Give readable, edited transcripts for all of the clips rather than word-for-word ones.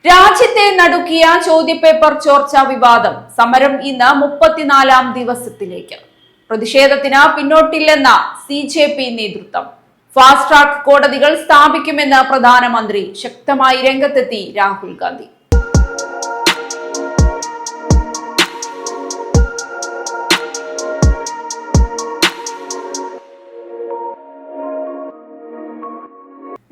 രാജ്യത്തെ നടുക്കിയ ചോദ്യപേപ്പർ ചോർച്ച വിവാദം സമരം ഇന്ന് 34ാം ദിവസത്തിലേക്ക്. പ്രതിഷേധത്തിന് പിന്നോട്ടില്ലെന്ന CJP നേതൃത്വം. ഫാസ്റ്റ് ട്രാക്ക് കോടതികൾ സ്ഥാപിക്കുമെന്ന് പ്രധാനമന്ത്രി. ശക്തമായി രംഗത്തെത്തി രാഹുൽ ഗാന്ധി.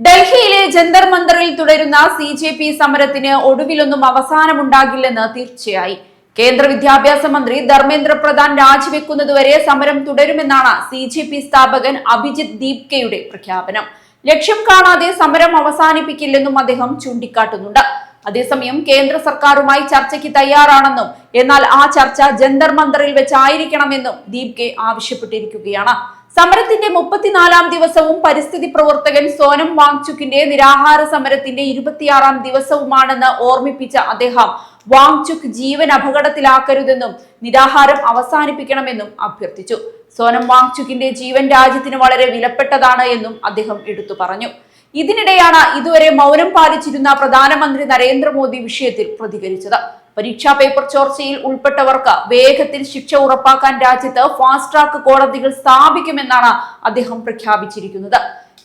ഡൽഹിയിലെ ജന്തർ മന്ദറിൽ തുടരുന്ന CJP സമരത്തിന് ഒടുവിലൊന്നും അവസാനമുണ്ടാകില്ലെന്ന് തീർച്ചയായി. കേന്ദ്ര വിദ്യാഭ്യാസ മന്ത്രി ധർമ്മേന്ദ്ര പ്രധാൻ രാജിവെക്കുന്നതുവരെ സമരം തുടരുമെന്നാണ് CJP സ്ഥാപകൻ അഭിജിത് ദീപ്കയുടെ പ്രഖ്യാപനം. ലക്ഷ്യം കാണാതെ സമരം അവസാനിപ്പിക്കില്ലെന്നും അദ്ദേഹം ചൂണ്ടിക്കാട്ടുന്നുണ്ട്. അതേസമയം കേന്ദ്ര സർക്കാരുമായി ചർച്ചയ്ക്ക് തയ്യാറാണെന്നും എന്നാൽ ആ ചർച്ച ജന്തർ മന്ദറിൽ വെച്ചായിരിക്കണമെന്നും ദീപ്കെ ആവശ്യപ്പെട്ടിരിക്കുകയാണ്. സമരത്തിന്റെ 34ാം ദിവസവും പരിസ്ഥിതി പ്രവർത്തകൻ സോനം വാങ്ചുക്കിന്റെ നിരാഹാര സമരത്തിന്റെ 26ാം ദിവസവുമാണെന്ന് ഓർമ്മിപ്പിച്ച അദ്ദേഹം വാങ്ചുക്ക് ജീവൻ അപകടത്തിലാക്കരുതെന്നും നിരാഹാരം അവസാനിപ്പിക്കണമെന്നും അഭ്യർത്ഥിച്ചു. സോനം വാങ്ചുക്കിന്റെ ജീവൻ രാജ്യത്തിന് വളരെ വിലപ്പെട്ടതാണ് എന്നും അദ്ദേഹം എടുത്തു പറഞ്ഞു. ഇതിനിടെയാണ് ഇതുവരെ മൗനം പാലിച്ചിരുന്ന പ്രധാനമന്ത്രി നരേന്ദ്രമോദി വിഷയത്തിൽ പ്രതികരിച്ചത്. പരീക്ഷാ പേപ്പർ ചോർച്ചയിൽ ഉൾപ്പെട്ടവർക്ക് വേഗത്തിൽ ശിക്ഷ ഉറപ്പാക്കാൻ രാജ്യത്ത് ഫാസ്റ്റ് ട്രാക്ക് കോടതികൾ സ്ഥാപിക്കുമെന്നാണ് അദ്ദേഹം പ്രഖ്യാപിച്ചിരിക്കുന്നത്.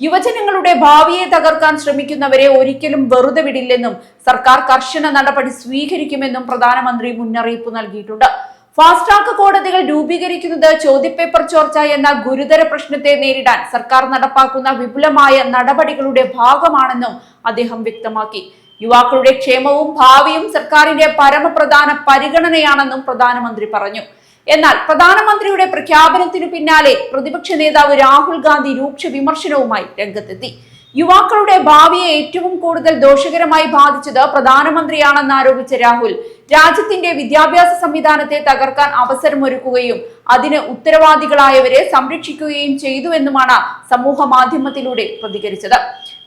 യുവജനങ്ങളുടെ ഭാവിയെ തകർക്കാൻ ശ്രമിക്കുന്നവരെ ഒരിക്കലും വെറുതെ വിടില്ലെന്നും സർക്കാർ കർശന നടപടി സ്വീകരിക്കുമെന്നും പ്രധാനമന്ത്രി മുന്നറിയിപ്പ് നൽകിയിട്ടുണ്ട്. ഫാസ്റ്റ് ട്രാക്ക് കോടതികൾ രൂപീകരിക്കുന്നത് ചോദ്യപേപ്പർ ചോർച്ച എന്ന ഗുരുതര പ്രശ്നത്തെ നേരിടാൻ സർക്കാർ നടപ്പാക്കുന്ന വിപുലമായ നടപടികളുടെ ഭാഗമാണെന്നും അദ്ദേഹം വ്യക്തമാക്കി. യുവാക്കളുടെ ക്ഷേമവും ഭാവിയും സർക്കാരിന്റെ പരമപ്രധാന പരിഗണനയാണെന്നും പ്രധാനമന്ത്രി പറഞ്ഞു. എന്നാൽ പ്രധാനമന്ത്രിയുടെ പ്രഖ്യാപനത്തിനു പിന്നാലെ പ്രതിപക്ഷ നേതാവ് രാഹുൽ ഗാന്ധി രൂക്ഷ വിമർശനവുമായി രംഗത്തെത്തി. യുവാക്കളുടെ ഭാവിയെ ഏറ്റവും കൂടുതൽ ദോഷകരമായി ബാധിച്ചത് പ്രധാനമന്ത്രിയാണെന്ന് ആരോപിച്ച രാഹുൽ രാജ്യത്തിന്റെ വിദ്യാഭ്യാസ സംവിധാനത്തെ തകർക്കാൻ അവസരമൊരുക്കുകയും അതിന് ഉത്തരവാദികളായവരെ സംരക്ഷിക്കുകയും ചെയ്തുവെന്നുമാണ് സമൂഹ മാധ്യമത്തിലൂടെ പ്രതികരിച്ചത്.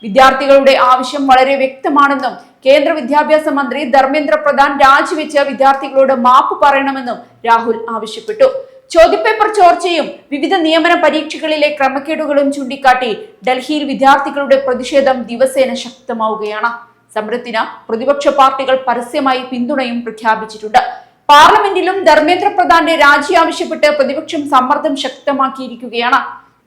വിദ്യാർത്ഥികളുടെ ആവശ്യം വളരെ വ്യക്തമാണെന്നും കേന്ദ്ര വിദ്യാഭ്യാസ മന്ത്രി ധർമ്മേന്ദ്ര പ്രധാൻ രാജിവെച്ച് വിദ്യാർത്ഥികളോട് മാപ്പ് പറയണമെന്നും രാഹുൽ ആവശ്യപ്പെട്ടു. ചോദ്യപേപ്പർ ചോർച്ചയും വിവിധ നിയമന പരീക്ഷകളിലെ ക്രമക്കേടുകളും ചൂണ്ടിക്കാട്ടി ഡൽഹിയിൽ വിദ്യാർത്ഥികളുടെ പ്രതിഷേധം ദിവസേന ശക്തമാവുകയാണ്. സമരത്തിന് പ്രതിപക്ഷ പാർട്ടികൾ പരസ്യമായി പിന്തുണയും പ്രഖ്യാപിച്ചിട്ടുണ്ട്. പാർലമെന്റിലും ധർമ്മേന്ദ്ര പ്രധാന്റെ രാജി ആവശ്യപ്പെട്ട് പ്രതിപക്ഷം സമ്മർദ്ദം ശക്തമാക്കിയിരിക്കുകയാണ്.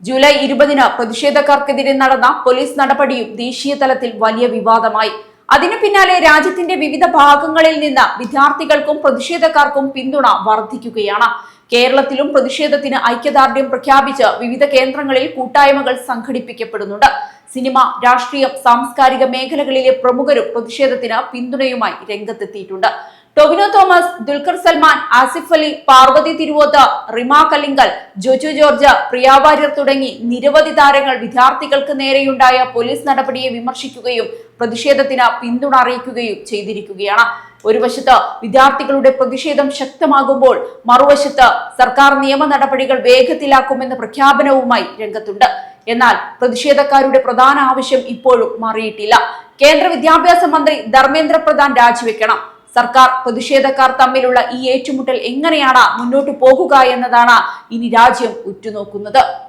ജൂലൈ 20-ന് പ്രതിഷേധക്കാർക്കെതിരെ നടന്ന പോലീസ് നടപടിയും ദേശീയ തലത്തിൽ വലിയ വിവാദമായി. അതിനു പിന്നാലെ രാജ്യത്തിന്റെ വിവിധ ഭാഗങ്ങളിൽ നിന്ന് വിദ്യാർത്ഥികൾക്കും പ്രതിഷേധക്കാർക്കും പിന്തുണ വർദ്ധിക്കുകയാണ്. കേരളത്തിലും പ്രതിഷേധത്തിന് ഐക്യദാർഢ്യം പ്രഖ്യാപിച്ച് വിവിധ കേന്ദ്രങ്ങളിൽ കൂട്ടായ്മകൾ സംഘടിപ്പിക്കപ്പെടുന്നുണ്ട്. സിനിമ, രാഷ്ട്രീയം, സാംസ്കാരിക മേഖലകളിലെ പ്രമുഖരും പ്രതിഷേധത്തിന് പിന്തുണയുമായി രംഗത്തെത്തിയിട്ടുണ്ട്. ടൊവിനോ തോമസ്, ദുൽഖർ സൽമാൻ, ആസിഫ് അലി, പാർവതി തിരുവോത്ത്, റിമ കലിങ്കൽ, ജോജു ജോർജ്, പ്രിയ വാര്യർ തുടങ്ങി നിരവധി താരങ്ങൾ വിദ്യാർത്ഥികൾക്ക് നേരെയുണ്ടായ പോലീസ് നടപടിയെ വിമർശിക്കുകയും പ്രതിഷേധത്തിന് പിന്തുണ അറിയിക്കുകയും ചെയ്തിരിക്കുകയാണ്. ഒരു വശത്ത് വിദ്യാർത്ഥികളുടെ പ്രതിഷേധം ശക്തമാകുമ്പോൾ മറുവശത്ത് സർക്കാർ നിയമ നടപടികൾ വേഗത്തിലാക്കുമെന്ന പ്രഖ്യാപനവുമായി രംഗത്തുണ്ട്. എന്നാൽ പ്രതിഷേധക്കാരുടെ പ്രധാന ആവശ്യം ഇപ്പോഴും മാറിയിട്ടില്ല. കേന്ദ്ര വിദ്യാഭ്യാസ മന്ത്രി ധർമ്മേന്ദ്ര പ്രധാൻ രാജിവെക്കണം. സർക്കാർ പ്രതിഷേധക്കാർ തമ്മിലുള്ള ഈ ഏറ്റുമുട്ടൽ എങ്ങനെയാണ് മുന്നോട്ടു പോകുക എന്നതാണ് ഇനി രാജ്യം ഉറ്റുനോക്കുന്നത്.